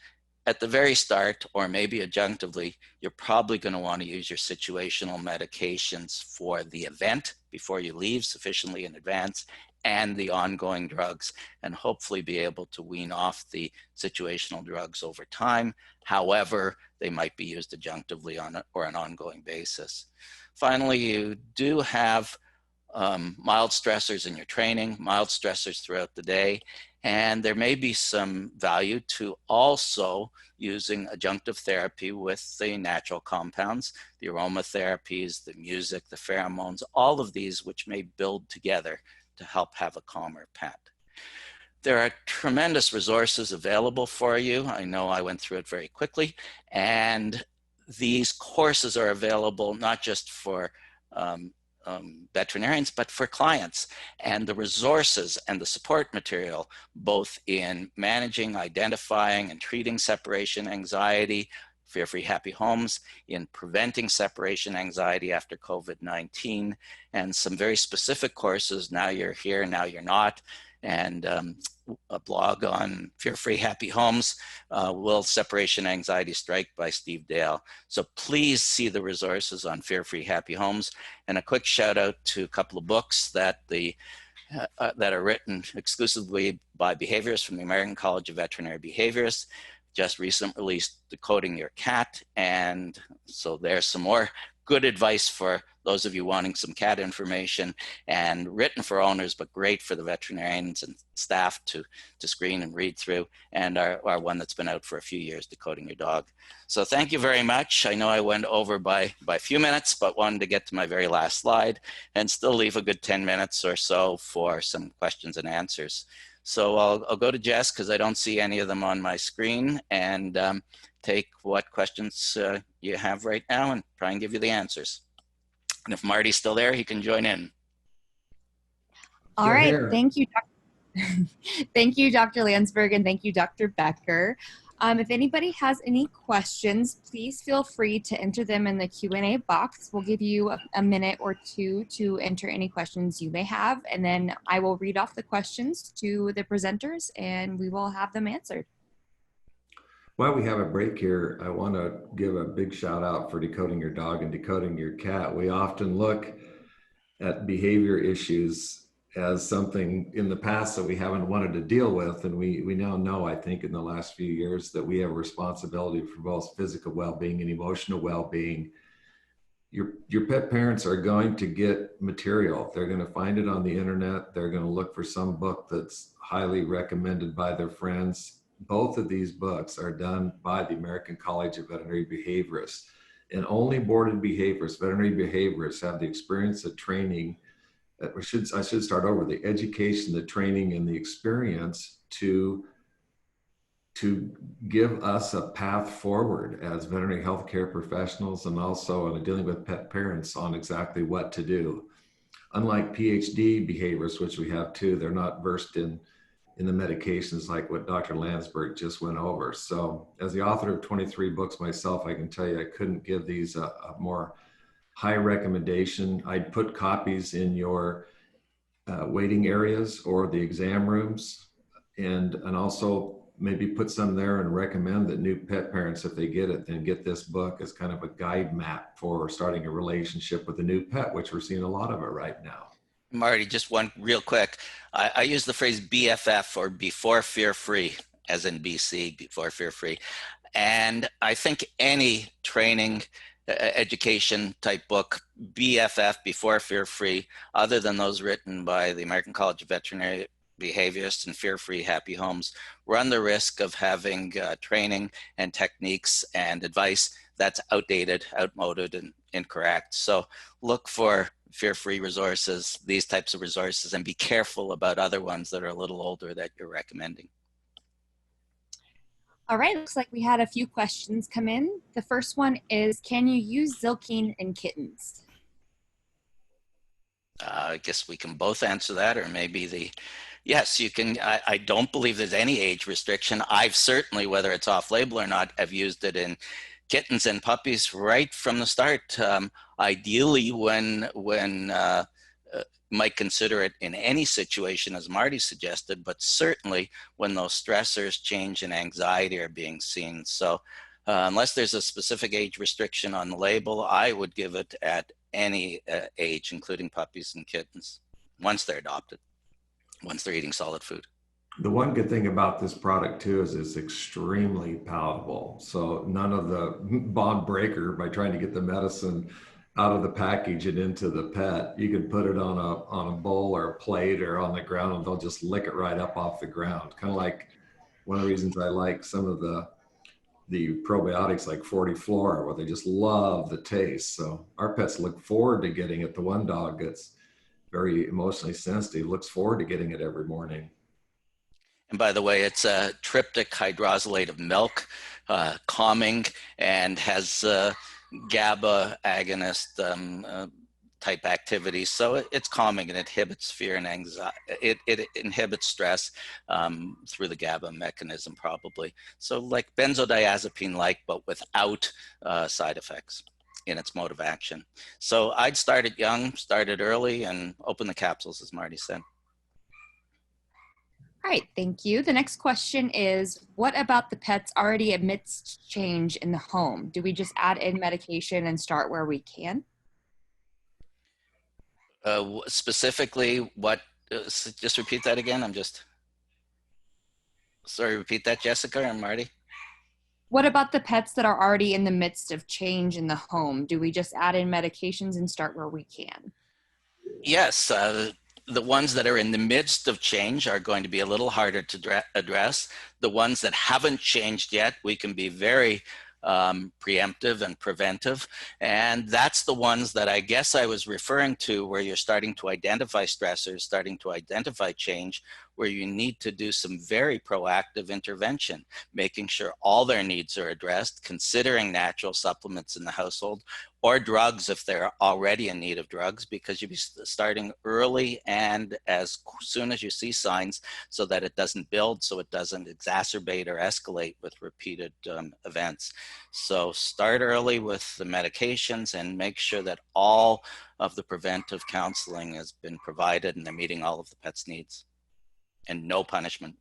at the very start, or maybe adjunctively, you're probably going to want to use your situational medications for the event before you leave sufficiently in advance, and the ongoing drugs, and hopefully be able to wean off the situational drugs over time. However, they might be used adjunctively on an ongoing basis. Finally, you do have mild stressors in your training, mild stressors throughout the day, and there may be some value to also using adjunctive therapy with the natural compounds, the aromatherapies, the music, the pheromones, all of these which may build together to help have a calmer pet. There are tremendous resources available for you. I know I went through it very quickly, and these courses are available not just for veterinarians, but for clients, and the resources and the support material, both in managing, identifying, and treating separation anxiety, Fear-Free Happy Homes, in preventing separation anxiety after COVID-19, and some very specific courses, Now You're Here, Now You're Not, and a blog on Fear-Free Happy Homes, Will Separation Anxiety Strike by Steve Dale. So please see the resources on Fear-Free Happy Homes. And a quick shout out to a couple of books that are written exclusively by behaviorists from the American College of Veterinary Behaviorists. Just recently released Decoding Your Cat. And so there's some more good advice for those of you wanting some cat information, and written for owners, but great for the veterinarians and staff to screen and read through, and our one that's been out for a few years, Decoding Your Dog. So thank you very much. I know I went over by a few minutes, but wanted to get to my very last slide and still leave a good 10 minutes or so for some questions and answers. So I'll go to Jess because I don't see any of them on my screen, and take what questions you have right now and try and give you the answers. And if Marty's still there, he can join in. All Still right, here. thank you. Thank you, Dr. Landsberg, and thank you, Dr. Becker. If anybody has any questions, please feel free to enter them in the Q&A box. We'll give you a minute or two to enter any questions you may have, and then I will read off the questions to the presenters, and we will have them answered. While we have a break here, I want to give a big shout out for decoding your dog and decoding your cat. We often look at behavior issues as something in the past that we haven't wanted to deal with. And we now know, I think in the last few years, that we have a responsibility for both physical well-being and emotional well-being. Your pet parents are going to get material. They're going to find it on the internet. They're going to look for some book that's highly recommended by their friends. Both of these books are done by the American College of Veterinary Behaviorists, and only boarded behaviorists, veterinary behaviorists, have the experience of training. I should start over, the education, the training, and the experience to give us a path forward as veterinary healthcare professionals, and also in dealing with pet parents on exactly what to do. Unlike PhD behaviorists, which we have too, they're not versed in the medications like what Dr. Landsberg just went over. So as the author of 23 books myself, I can tell you I couldn't give these a more high recommendation. I'd put copies in your waiting areas or the exam rooms, and also maybe put some there and recommend that new pet parents, if they get it, then get this book as kind of a guide map for starting a relationship with a new pet, which we're seeing a lot of it right now. Marty, just one real quick. I use the phrase BFF, or before fear free, as in BC, before fear free. And I think any training education type book, BFF, before fear free, other than those written by the American College of Veterinary Behaviorists and Fear Free Happy Homes, run the risk of having training and techniques and advice that's outdated, outmoded, and incorrect. So look for fear-free resources, these types of resources, and be careful about other ones that are a little older that you're recommending. All right, looks like we had a few questions come in. The first one is, can you use Zilkine in kittens? I guess we can both answer that, or maybe yes, you can. I don't believe there's any age restriction. I've certainly, whether it's off-label or not, I've used it in kittens and puppies right from the start. Ideally, when might consider it in any situation, as Marty suggested, but certainly when those stressors, change, and anxiety are being seen. So unless there's a specific age restriction on the label, I would give it at any age, including puppies and kittens, once they're adopted, once they're eating solid food. The one good thing about this product too is it's extremely palatable. So none of the bond breaker by trying to get the medicine out of the package and into the pet. You can put it on a bowl or a plate or on the ground, and they'll just lick it right up off the ground. Kind of like one of the reasons I like some of the probiotics like 40 Flora, where they just love the taste. So our pets look forward to getting it. The one dog that's very emotionally sensitive looks forward to getting it every morning. And by the way, it's a tryptic hydrolysate of milk, calming, and has GABA agonist type activities. So it's calming and it inhibits fear and anxiety. It inhibits stress through the GABA mechanism probably. So like benzodiazepine-like, but without side effects in its mode of action. So I'd start it young, start it early, and open the capsules, as Marty said. All right, thank you. The next question is, what about the pets already amidst change in the home? Do we just add in medication and start where we can? Specifically, what, just repeat that again. Sorry, repeat that, Jessica or Marty? What about the pets that are already in the midst of change in the home? Do we just add in medications and start where we can? Yes, the ones that are in the midst of change are going to be a little harder to address. The ones that haven't changed yet, we can be very preemptive and preventive. And that's the ones that I guess I was referring to, where you're starting to identify stressors, starting to identify change, where you need to do some very proactive intervention, making sure all their needs are addressed, considering natural supplements in the household, or drugs if they're already in need of drugs, because you'll be starting early and as soon as you see signs, so that it doesn't build, so it doesn't exacerbate or escalate with repeated events. So start early with the medications and make sure that all of the preventive counseling has been provided and they're meeting all of the pet's needs, and no punishment.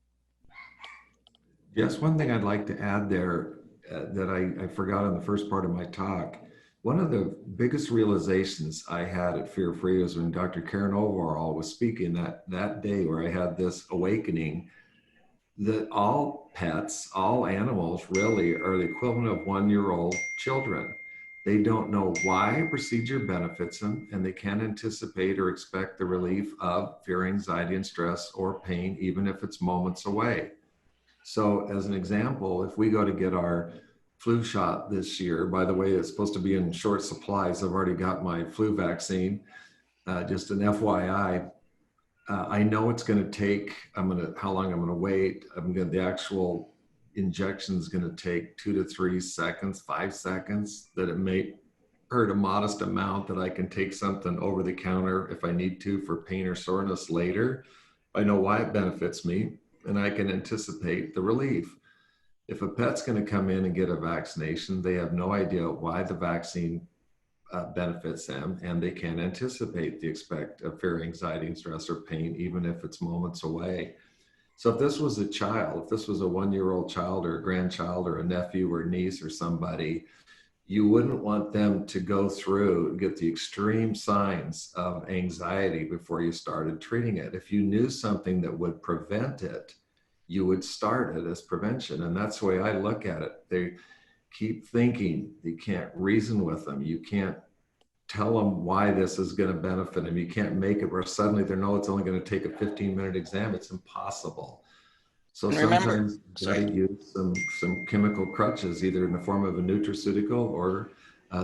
Yes, one thing I'd like to add there that I forgot in the first part of my talk. One of the biggest realizations I had at Fear Free was when Dr. Karen Overall was speaking that day, where I had this awakening that all pets, all animals really are the equivalent of 1-year-old children. They don't know why a procedure benefits them, and they can't anticipate or expect the relief of fear, anxiety, and stress or pain, even if it's moments away. So as an example, if we go to get our flu shot this year, by the way, it's supposed to be in short supply, so I've already got my flu vaccine, just an FYI. I know it's going to take, how long I'm going to wait. The actual injection is going to take 2 to 3 seconds, 5 seconds, that it may hurt a modest amount, that I can take something over the counter if I need to for pain or soreness later. I know why it benefits me, and I can anticipate the relief. If a pet's going to come in and get a vaccination, they have no idea why the vaccine benefits them, and they can't anticipate the expect of fear, anxiety, and stress or pain, even if it's moments away. So if this was a child, if this was a 1-year-old child or a grandchild or a nephew or niece or somebody, you wouldn't want them to go through and get the extreme signs of anxiety before you started treating it. If you knew something that would prevent it, you would start it as prevention. And that's the way I look at it. They keep thinking, you can't reason with them. You can't tell them why this is going to benefit them. You can't make it where suddenly they know it's only going to take a 15-minute exam. It's impossible. So sometimes you got to use some chemical crutches, either in the form of a nutraceutical or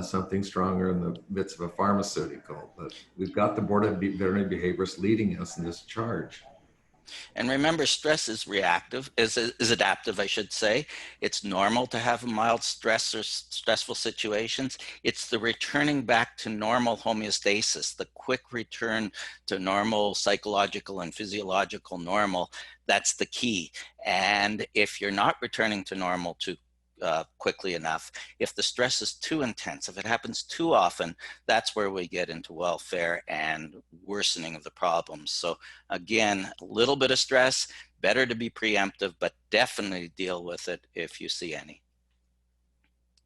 something stronger in the midst of a pharmaceutical. But we've got the Board of Veterinary Behaviorists leading us in this charge. And remember, stress is reactive, is adaptive, I should say. It's normal to have mild stress or stressful situations. It's the returning back to normal homeostasis, the quick return to normal psychological and physiological normal. That's the key. And if you're not returning to normal too quickly enough, if the stress is too intense, if it happens too often, that's where we get into welfare and worsening of the problems. So again, a little bit of stress, better to be preemptive, but definitely deal with it if you see any.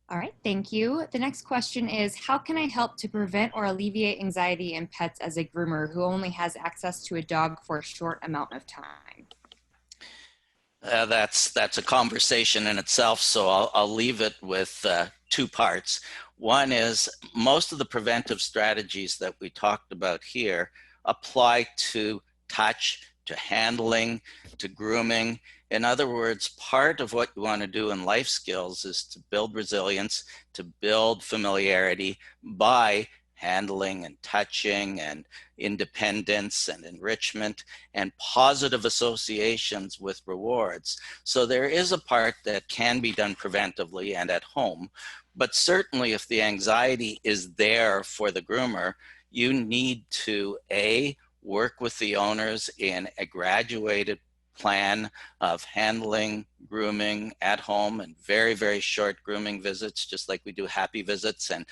All right, thank you. The next question is, how can I help to prevent or alleviate anxiety in pets as a groomer who only has access to a dog for a short amount of time? That's a conversation in itself, so I'll leave it with 2 parts. One is, most of the preventive strategies that we talked about here apply to touch, to handling, to grooming. In other words, part of what you want to do in life skills is to build resilience, to build familiarity by handling and touching and independence and enrichment and positive associations with rewards. So there is a part that can be done preventively and at home, but certainly if the anxiety is there for the groomer, you need to work with the owners in a graduated plan of handling, grooming at home, and very, very short grooming visits, just like we do happy visits. And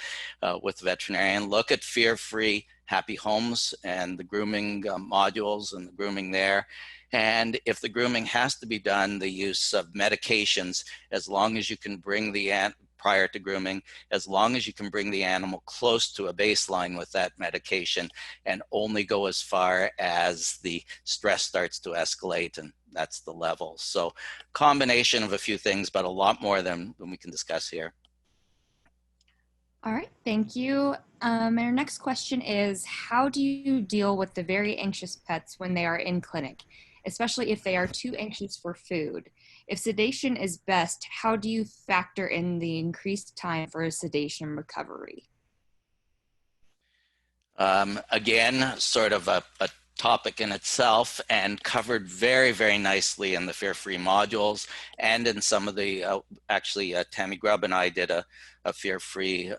with the veterinarian, look at fear-free happy homes and the grooming modules and the grooming there. And if the grooming has to be done, the use of medications, as long as you can bring the prior to grooming, as long as you can bring the animal close to a baseline with that medication, and only go as far as the stress starts to escalate, and that's the level. So combination of a few things, but a lot more than we can discuss here. All right, thank you. And our next question is, how do you deal with the very anxious pets when they are in clinic, especially if they are too anxious for food? If sedation is best, how do you factor in the increased time for a sedation recovery? Again, sort of a topic in itself, and covered very, very nicely in the fear-free modules and in some of the, actually Tammy Grubb and I did a fear-free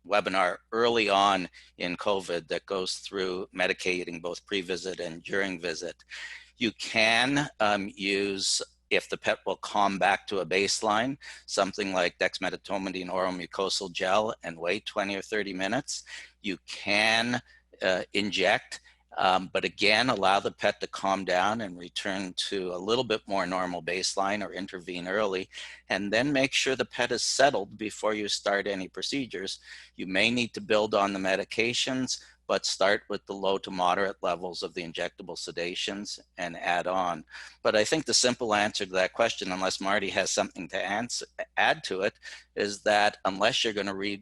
webinar early on in COVID that goes through medicating both pre-visit and during visit. You can use, if the pet will calm back to a baseline, something like dexmedetomidine oral mucosal gel and wait 20 or 30 minutes. You can inject, but again, allow the pet to calm down and return to a little bit more normal baseline or intervene early, and then make sure the pet is settled before you start any procedures. You may need to build on the medications, but start with the low to moderate levels of the injectable sedations and add on. But I think the simple answer to that question, unless Marty has something to add to it, is that unless you're going to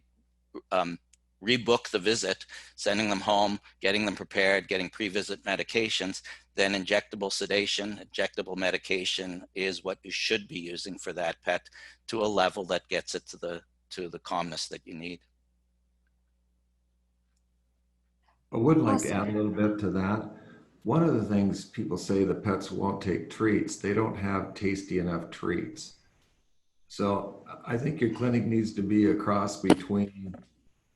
rebook the visit, sending them home, getting them prepared, getting pre-visit medications, then injectable sedation, injectable medication is what you should be using for that pet to a level that gets it to the calmness that you need. I would like to add a little bit to that. One of the things people say the pets won't take treats, they don't have tasty enough treats. So I think your clinic needs to be a cross between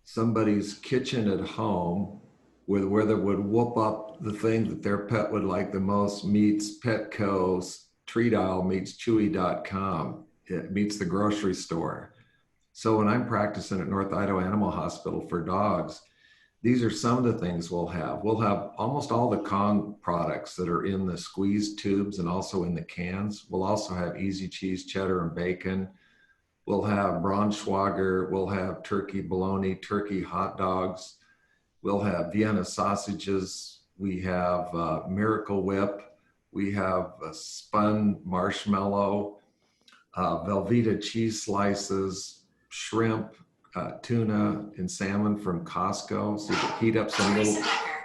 somebody's kitchen at home where they would whoop up the thing that their pet would like the most meets Petco's treat aisle meets Chewy.com. It meets the grocery store. So when I'm practicing at North Idaho Animal Hospital for dogs, these are some of the things we'll have. We'll have almost all the Kong products that are in the squeezed tubes and also in the cans. We'll also have easy cheese, cheddar, and bacon. We'll have Braunschweiger. We'll have turkey bologna, turkey hot dogs. We'll have Vienna sausages. We have Miracle Whip. We have spun marshmallow, Velveeta cheese slices, shrimp, tuna and salmon from Costco. So you can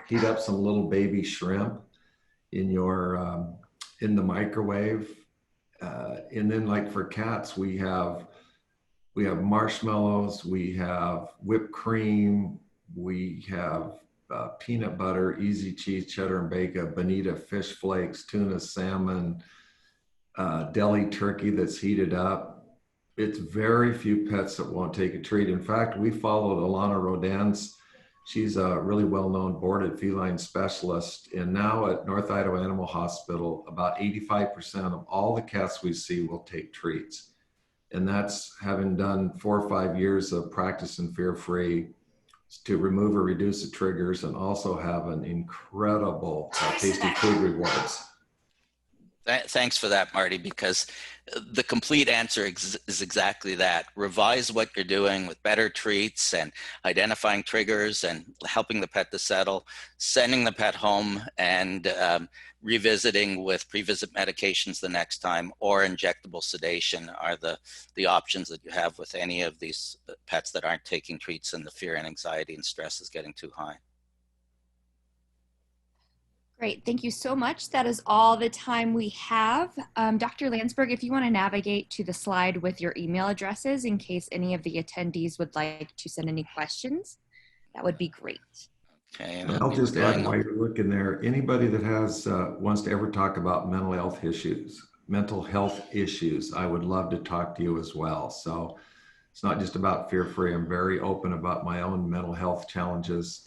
heat up some little baby shrimp in your in the microwave. And then, like for cats, we have marshmallows, we have whipped cream, we have peanut butter, easy cheese, cheddar and bacon, bonita fish flakes, tuna, salmon, deli turkey that's heated up. It's very few pets that won't take a treat. In fact, we followed Alana Rodin's. She's a really well-known boarded feline specialist. And now at North Idaho Animal Hospital, about 85% of all the cats we see will take treats. And that's having done 4 or 5 years of practice in fear-free to remove or reduce the triggers and also have an incredible tasty food rewards. Thanks for that, Marty, because the complete answer is exactly that. Revise what you're doing with better treats and identifying triggers and helping the pet to settle, sending the pet home and revisiting with pre-visit medications the next time, or injectable sedation are the options that you have with any of these pets that aren't taking treats and the fear and anxiety and stress is getting too high. Great, thank you so much. That is all the time we have. Dr. Landsberg, if you want to navigate to the slide with your email addresses in case any of the attendees would like to send any questions, that would be great. Okay, and I'll just add while you're looking there, anybody that has wants to ever talk about mental health issues, I would love to talk to you as well. So it's not just about fear-free. I'm very open about my own mental health challenges.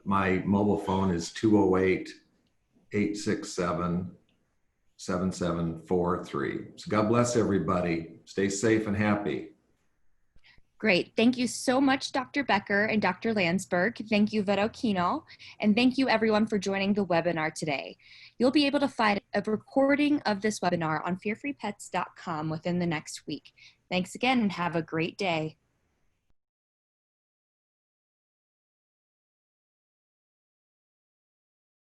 My mobile phone is 208-867-7743. So God bless everybody. Stay safe and happy. Great. Thank you so much, Dr. Becker and Dr. Landsberg. Thank you, Vet Okino. And thank you, everyone, for joining the webinar today. You'll be able to find a recording of this webinar on fearfreepets.com within the next week. Thanks again and have a great day.